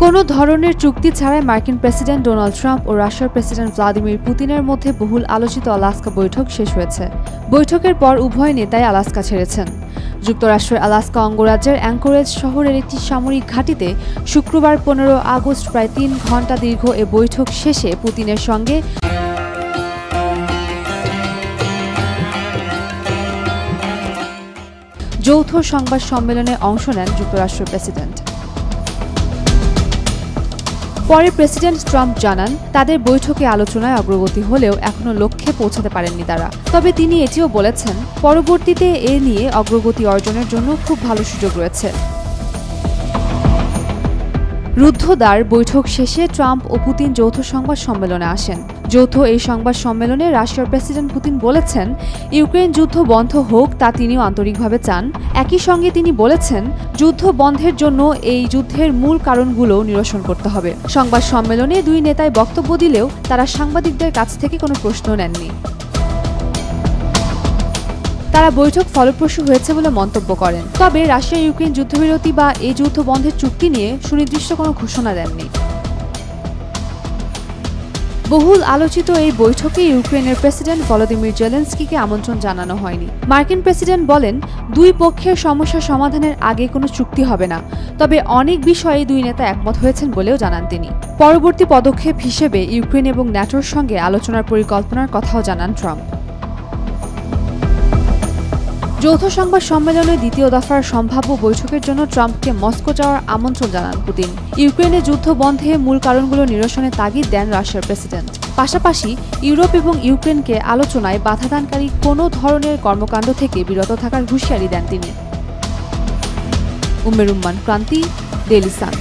কোনো ধরনের চুক্তি ছাড়াই মার্কিন প্রেসিডেন্ট ডোনাল্ড ট্রাম্প ও রাশিয়ার প্রেসিডেন্ট ভ্লাদিমির পুতিনের মধ্যে বহুল আলোচিত আলাস্কা বৈঠক শেষ হয়েছে। বৈঠকের পর উভয় নেতাই আলাস্কা ছেড়েছেন। যুক্তরাষ্ট্রের আলাস্কা অঙ্গরাজ্যের অ্যাঙ্করেজ শহরের একটি সামরিক ঘাঁটিতে শুক্রবার 15 আগস্ট প্রায় 3 ঘণ্টা দীর্ঘ এ বৈঠক শেষে পুতিনের সঙ্গে যৌথ সংবাদ সম্মেলনে অংশ নেন যুক্তরাষ্ট্রের প্রেসিডেন্ট। পরে প্রেসিডেন্ট ট্রাম্প জানান, তাদের বৈঠকে আলোচনায় অগ্রগতি হলেও এখনো লক্ষ্যে পৌঁছাতে পারেননি তারা। তবে তিনি এটিও বলেছেন, পরবর্তীতে এ নিয়ে অগ্রগতি অর্জনের জন্য খুব ভালো সুযোগ রয়েছে। রুদ্ধদ্বার বৈঠক শেষে ট্রাম্প ও পুতিন যৌথ সংবাদ সম্মেলনে আসেন। যৌথ এই সংবাদ সম্মেলনে রাশিয়ার প্রেসিডেন্ট পুতিন বলেছেন, ইউক্রেন যুদ্ধ বন্ধ হোক তা তিনিও আন্তরিকভাবে চান। একই সঙ্গে তিনি বলেছেন, যুদ্ধ বন্ধের জন্য এই যুদ্ধের মূল কারণগুলো নিরসন করতে হবে। সংবাদ সম্মেলনে দুই নেতাই বক্তব্য দিলেও তারা সাংবাদিকদের কাছ থেকে কোনো প্রশ্ন নেননি। তারা বৈঠক ফলপ্রসূ হয়েছে বলে মন্তব্য করেন। তবে রাশিয়া ইউক্রেন যুদ্ধবিরতি বা এই যুদ্ধ বন্ধের চুক্তি নিয়ে সুনির্দিষ্ট কোনো ঘোষণা দেননি। বহুল আলোচিত এই বৈঠকে ইউক্রেনের প্রেসিডেন্ট ভলোদিমির জেলেনস্কিকে আমন্ত্রণ জানানো হয়নি। মার্কিন প্রেসিডেন্ট বলেন, দুই পক্ষের সমস্যা সমাধানের আগে কোনো চুক্তি হবে না। তবে অনেক বিষয়ে দুই নেতা একমত হয়েছেন বলেও জানান তিনি। পরবর্তী পদক্ষেপ হিসেবে ইউক্রেন এবং ন্যাটোর সঙ্গে আলোচনার পরিকল্পনার কথাও জানান ট্রাম্প। যৌথ সংবাদ সম্মেলনে দ্বিতীয় দফার সম্ভাব্য বৈঠকের জন্য ট্রাম্পকে মস্কো যাওয়ার আমন্ত্রণ জানান পুতিন। ইউক্রেনে যুদ্ধ বন্ধে মূল কারণগুলো নিরসনে তাগিদ দেন রাশিয়ার প্রেসিডেন্ট। পাশাপাশি ইউরোপ এবং ইউক্রেনকে আলোচনায় বাধাদানকারী কোনো ধরনের কর্মকাণ্ড থেকে বিরত থাকার হুঁশিয়ারি দেন তিনি। উম্মে রুম্মান ক্রান্তি, ডেইলি সান।